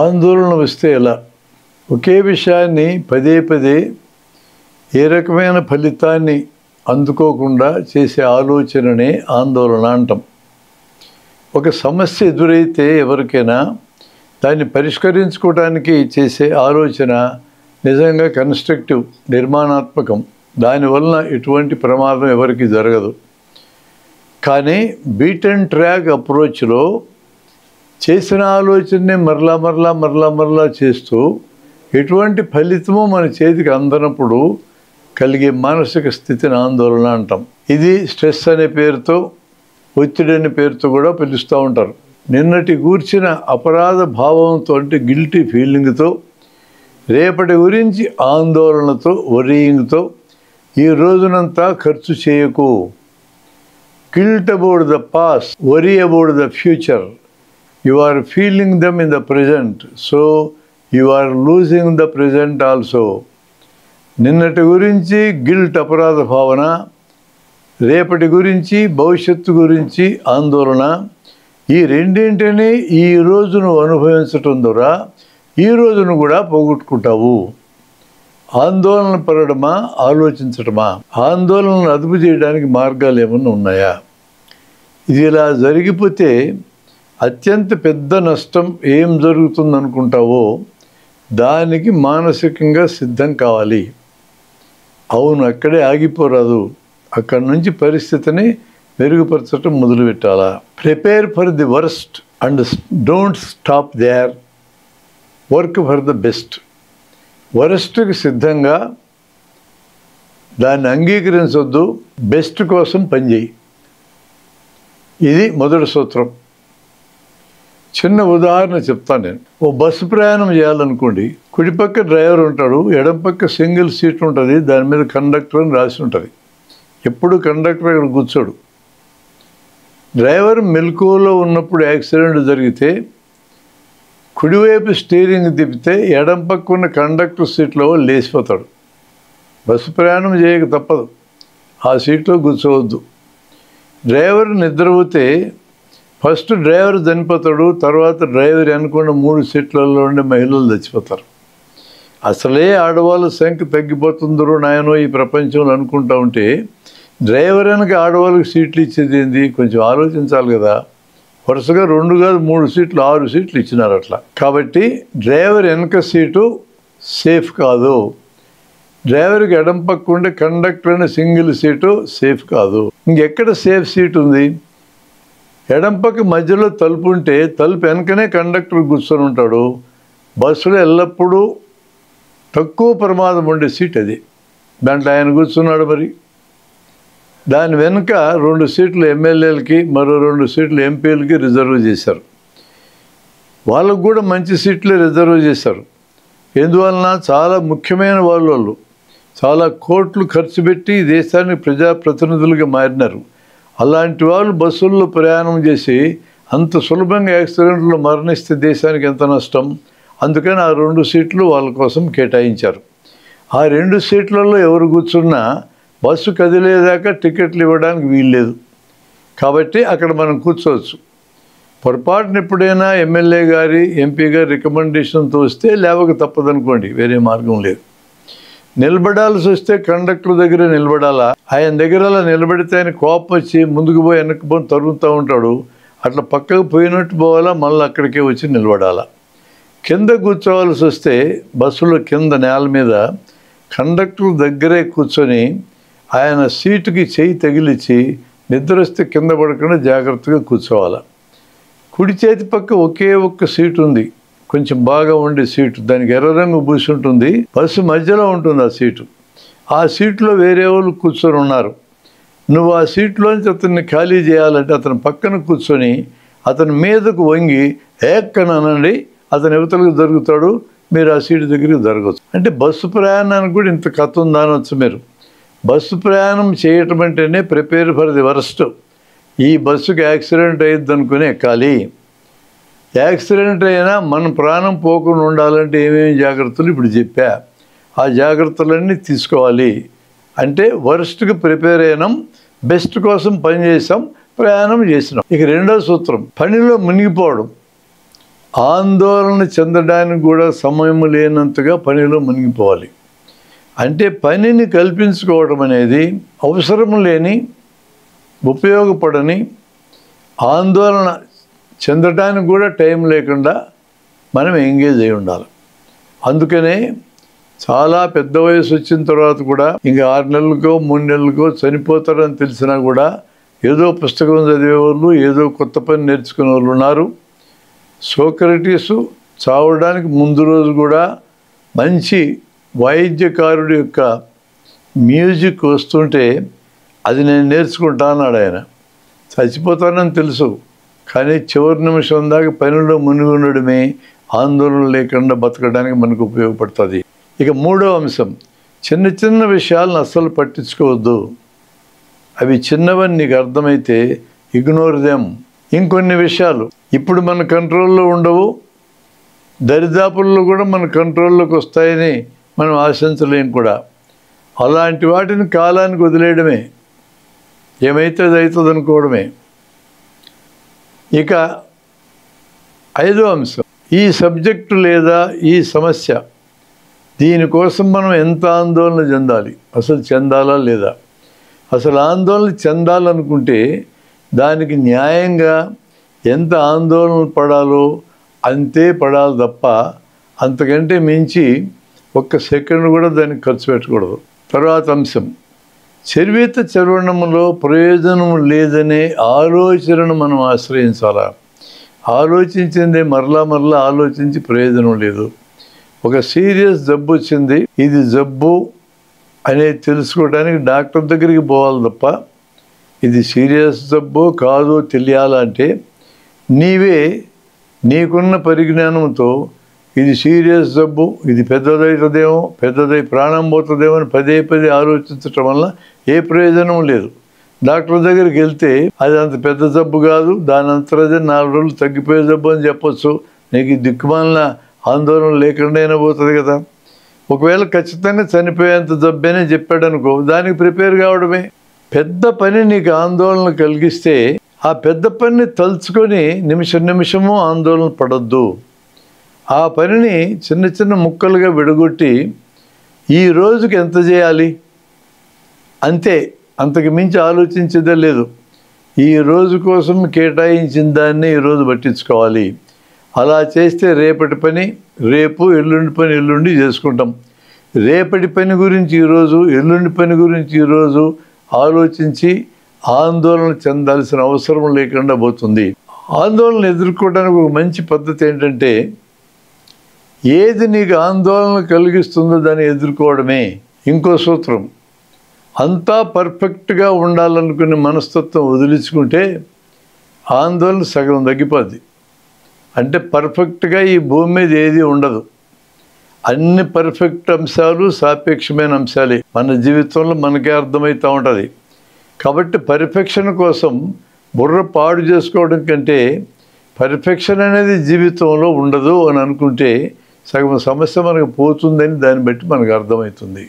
ఆందోళన వస్తే ఎలా? ఒకే విషయాన్ని పదే పదే ఏ రకమైన ఫలితాన్ని అందుకోకుండా చేసే ఆలోచననే ఆందోళన అంటాం. ఒక సమస్య ఎదురైతే ఎవరికైనా దాన్ని పరిష్కరించుకోవడానికి చేసే ఆలోచన నిజంగా కన్స్ట్రక్టివ్, నిర్మాణాత్మకం. దానివలన ఎటువంటి ప్రమాదం ఎవరికి జరగదు. కానీ బీట్ అండ్ ట్రాక్ అప్రోచ్లో చేసిన ఆలోచనని మరలా చేస్తూ ఎటువంటి ఫలితమో మన చేతికి అందనప్పుడు కలిగే మానసిక స్థితిని ఆందోళన అంటాం. ఇది స్ట్రెస్ అనే పేరుతో, ఒత్తిడి అనే పేరుతో కూడా పిలుస్తూ ఉంటారు. నిన్నటి గూర్చిన అపరాధ భావంతో, అంటే గిల్టీ ఫీలింగ్తో, రేపటి గురించి ఆందోళనతో, వరీయింగ్తో ఈ రోజునంతా ఖర్చు చేయకు. Guilt about the past, worry about the future. You are feeling them in the present, so you are losing the present also. నిన్నటి గురించి గిల్ట్, అపరాధ భావన, రేపటి గురించి, భవిష్యత్తు గురించి ఆందోళన. ఈ రెండింటినీ ఈ రోజును అనుభవించటం ద్వారా ఈ రోజును కూడా పోగొట్టుకుంటావు. ఆందోళన పడడమా, ఆలోచించడమా? ఆందోళనను అదుపు చేయడానికి మార్గాలు ఏమన్నా ఉన్నాయా? ఇది ఇలా జరిగిపోతే అత్యంత పెద్ద నష్టం ఏం జరుగుతుందనుకుంటావో దానికి మానసికంగా సిద్ధం కావాలి. అవును, అక్కడే ఆగిపోరాదు. అక్కడి నుంచి పరిస్థితిని మెరుగుపరచడం మొదలుపెట్టాలా. Prepare for the worst and don't stop there. Work for the best. వరస్ట్కి సిద్ధంగా దాన్ని అంగీకరించొద్దు, బెస్ట్ కోసం పనిచేయి. ఇది మొదటి సూత్రం. చిన్న ఉదాహరణ చెప్తాను నేను. ఓ బస్సు ప్రయాణం చేయాలనుకోండి. కుడిపక్క డ్రైవర్ ఉంటాడు, ఎడం పక్క సింగిల్ సీట్ ఉంటుంది, దాని మీద కండక్టర్ అని రాసి ఉంటుంది. ఎప్పుడు కండక్టర్ అక్కడ కూర్చోడు. డ్రైవర్ మెలకువలో ఉన్నప్పుడు యాక్సిడెంట్ జరిగితే కుడివైపు స్టీరింగ్ తిప్పితే ఎడం పక్క ఉన్న కండక్టర్ సీట్లో లేచిపోతాడు. బస్సు ప్రయాణం చేయక తప్పదు, ఆ సీట్లో కూర్చోవద్దు. డ్రైవర్ నిద్రపోతే ఫస్ట్ డ్రైవర్ చనిపోతాడు, తర్వాత డ్రైవర్ అనుకున్న 3 సీట్లలో ఉండే మహిళలు చచ్చిపోతారు. అసలే ఆడవాళ్ళ సంఖ్య తగ్గిపోతుందరో నాయనో ఈ ప్రపంచంలో అనుకుంటా ఉంటే డ్రైవర్ వెనక ఆడవాళ్ళకి సీట్లు ఇచ్చేది ఏంది? కొంచెం ఆలోచించాలి కదా. వరుసగా 2 కాదు 3 సీట్లు, 6 సీట్లు ఇచ్చినారు అట్లా. కాబట్టి డ్రైవర్ వెనక సీటు సేఫ్ కాదు. డ్రైవర్కి ఎడం పక్క ఉండే కండక్టర్ అనే సింగిల్ సీటు సేఫ్ కాదు. ఇంకెక్కడ సేఫ్ సీట్ ఉంది? ఎడం పక్క మధ్యలో తలుపు ఉంటే తలుపు వెనకనే కండక్టర్ కూర్చొని ఉంటాడు. బస్సులో ఎల్లప్పుడూ తక్కువ ప్రమాదం ఉండే సీట్ అది. దాంట్లో ఆయన కూర్చున్నాడు. మరి దాని వెనుక 2 సీట్లు ఎమ్మెల్యేలకి, మరో 2 సీట్లు ఎంపీలకి రిజర్వ్ చేశారు. వాళ్ళకు కూడా మంచి సీట్లే రిజర్వ్ చేశారు. ఎందువలన? చాలా ముఖ్యమైన వాళ్ళు చాలా కోట్లు ఖర్చు పెట్టి దేశానికి ప్రజాప్రతినిధులుగా మారినారు. అలాంటి వాళ్ళు బస్సుల్లో ప్రయాణం చేసి అంత సులభంగా యాక్సిడెంట్లో మరణిస్తే దేశానికి ఎంత నష్టం? అందుకని ఆ 2 సీట్లు వాళ్ళ కోసం కేటాయించారు. ఆ 2 సీట్లలో ఎవరు కూర్చున్నా బస్సు కదిలేదాకా టికెట్లు ఇవ్వడానికి వీల్లేదు. కాబట్టి అక్కడ మనం కూర్చోవచ్చు. పొరపాటున ఎప్పుడైనా ఎమ్మెల్యే గారి, ఎంపీ గారి రికమెండేషన్తో వస్తే లేవక తప్పదనుకోండి, వేరే మార్గం లేదు. నిలబడాల్సి వస్తే కండక్టర్ దగ్గర నిలబడాలా. ఆయన దగ్గర అలా నిలబడితే ఆయన కోపం వచ్చి ముందుకు పోయి వెనక్కి పోయి తరుగుతూ ఉంటాడు. అట్లా పక్కకు పోయినట్టు పోవాలా, మళ్ళీ అక్కడికే వచ్చి నిలబడాలా. కింద కూర్చోవాల్సి వస్తే బస్సులో కింద నేల మీద కండక్టర్ దగ్గరే కూర్చొని ఆయన సీటుకి చెయ్యి తగిలిచ్చి నిద్ర వస్తే కింద పడకుండా జాగ్రత్తగా కూర్చోవాలి. కుడి చేతి పక్క ఒకే ఒక్క సీటు ఉంది, కొంచెం బాగా ఉండే సీటు. దానికి ఎర్ర రంగు పూసి ఉంటుంది. బస్సు మధ్యలో ఉంటుంది ఆ సీటు. ఆ సీట్లో వేరే వాళ్ళు కూర్చొని ఉన్నారు. నువ్వు ఆ సీట్లోంచి అతన్ని ఖాళీ చేయాలంటే అతని పక్కన కూర్చొని అతని మీదకు వంగి ఏక్కనండి, అతని యువతలకు జరుగుతాడు, మీరు ఆ సీటు దగ్గరికి జరగవచ్చు. అంటే బస్సు ప్రయాణానికి కూడా ఇంత కథ ఉందా అనొచ్చు మీరు. బస్సు ప్రయాణం చేయటం అంటేనే ప్రిపేర్ ఫర్ ది వర్స్ట్. ఈ బస్సుకి యాక్సిడెంట్ అయ్యిద్ది అనుకుని ఎక్కాలి. యాక్సిడెంట్ అయినా మన ప్రాణం పోకుండా ఉండాలంటే ఏమేమి జాగ్రత్తలు ఇప్పుడు చెప్పా, ఆ జాగ్రత్తలన్నీ తీసుకోవాలి. అంటే వర్స్ట్కి ప్రిపేర్ అయినాం, బెస్ట్ కోసం పని చేసాం, ప్రయాణం చేసినాం. ఇక రెండో సూత్రం, పనిలో మునిగిపోవడం. ఆందోళన చెందడానికి కూడా సమయం లేనంతగా పనిలో మునిగిపోవాలి. అంటే పనిని కల్పించుకోవడం అనేది అవసరం లేని, ఉపయోగపడని, ఆందోళన చెందడానికి కూడా టైం లేకుండా మనం ఎంగేజ్ అయి ఉండాలి. అందుకనే చాలా పెద్ద వయసు వచ్చిన తర్వాత కూడా ఇంకా 6 నెలలకో 3 నెలలకో చనిపోతారని తెలిసినా కూడా ఏదో పుస్తకం చదివేవాళ్ళు, ఏదో కొత్త పని నేర్చుకునే వాళ్ళు ఉన్నారు. సోక్రటీసు చావడానికి ముందు రోజు కూడా మంచి వాయిద్యకారుడి యొక్క మ్యూజిక్ వస్తుంటే అది నేను నేర్చుకుంటా అన్నాడు ఆయన. చచ్చిపోతానని తెలుసు, కానీ చివరి నిమిషం దాకా పనిలో మునిగి ఉండడమే ఆందోళన లేకుండా బతకడానికి మనకు ఉపయోగపడుతుంది. ఇక మూడవ అంశం, చిన్న చిన్న విషయాలను అస్సలు పట్టించుకోవద్దు. అవి చిన్నవని నీకు అర్థమైతే ఇగ్నోర్ దెమ్. ఇంకొన్ని విషయాలు ఇప్పుడు మన కంట్రోల్లో ఉండవు, దరిదాపుల్లో కూడా మన కంట్రోల్లోకి వస్తాయని మనం ఆశించలేం కూడా. అలాంటి వాటిని కాలానికి వదిలేయడమే, ఏమైతే అది అవుతుంది అనుకోవడమే. ఇక 5వ అంశం, ఈ సబ్జెక్టు లేదా ఈ సమస్య, దీనికోసం మనం ఎంత ఆందోళన చెందాలి, అసలు చెందాలా లేదా? అసలు ఆందోళన చెందాలనుకుంటే దానికి న్యాయంగా ఎంత ఆందోళన పడాలో అంతే పడాలి తప్ప అంతకంటే మించి ఒక్క సెకండ్ కూడా దానికి ఖర్చు పెట్టకూడదు. తర్వాత అంశం, చర్విత చర్వణములో ప్రయోజనం లేదనే ఆలోచనను మనం ఆశ్రయించాలా. ఆలోచించిందే మరలా ఆలోచించి ప్రయోజనం లేదు. ఒక సీరియస్ జబ్బు వచ్చింది, ఇది జబ్బు అనేది తెలుసుకోవడానికి డాక్టర్ దగ్గరికి పోవాలి తప్ప ఇది సీరియస్ జబ్బు కాదో తెలియాలంటే నీవే నీకున్న పరిజ్ఞానంతో ఇది సీరియస్ జబ్బు, ఇది పెద్దదవుతుందేమో, పెద్దదై ప్రాణం పోతుందేమో అని పదే ఆలోచించటం వల్ల ఏ ప్రయోజనం లేదు. డాక్టర్ దగ్గరికి వెళ్తే అది అంత పెద్ద జబ్బు కాదు, దాని అంతరదే 4 రోజులు తగ్గిపోయే జబ్బు అని చెప్పొచ్చు. నీకు దిక్కుమాలిన ఆందోళన లేకుండా అయినా పోతుంది కదా. ఒకవేళ ఖచ్చితంగా చనిపోయేంత జబ్బేనే చెప్పాడు అనుకో, దానికి ప్రిపేర్ కావడమే. పెద్ద పని నీకు ఆందోళన కలిగిస్తే ఆ పెద్ద పనిని తలుచుకొని నిమిషము ఆందోళన పడద్దు. ఆ పనిని చిన్న చిన్న ముక్కలుగా విడగొట్టి ఈ రోజుకి ఎంత చేయాలి అంతే, అంతకు మించి ఆలోచించేదే లేదు. ఈ రోజు కోసం కేటాయించిన దాన్ని ఈరోజు పట్టించుకోవాలి. అలా చేస్తే రేపటి పని రేపు, ఎల్లుండి పని ఎల్లుండి చేసుకుంటాం. రేపటి పని గురించి ఈరోజు, ఎల్లుండి పని గురించి ఈరోజు ఆలోచించి ఆందోళన చెందాల్సిన అవసరం లేకుండా పోతుంది. ఆందోళన ఎదుర్కోవడానికి ఒక మంచి పద్ధతి ఏంటంటే, ఏది నీకు ఆందోళన కలిగిస్తుందో దాన్ని ఎదుర్కోవడమే. ఇంకో సూత్రం, అంతా పర్ఫెక్ట్గా ఉండాలనుకునే మనస్తత్వం వదిలించుకుంటే ఆందోళన సగం తగ్గిపోద్ది. అంటే పర్ఫెక్ట్గా ఈ భూమి మీద ఏది ఉండదు. అన్ని పర్ఫెక్ట్ అంశాలు సాపేక్షమైన అంశాలే మన జీవితంలో మనకే అర్థమవుతూ ఉంటుంది. కాబట్టి పర్ఫెక్షన్ కోసం బుర్ర పాడు చేసుకోవడం కంటే పర్ఫెక్షన్ అనేది జీవితంలో ఉండదు అని అనుకుంటే సగం సమస్య మనకు పోతుందని దాన్ని బట్టి మనకు అర్థమవుతుంది.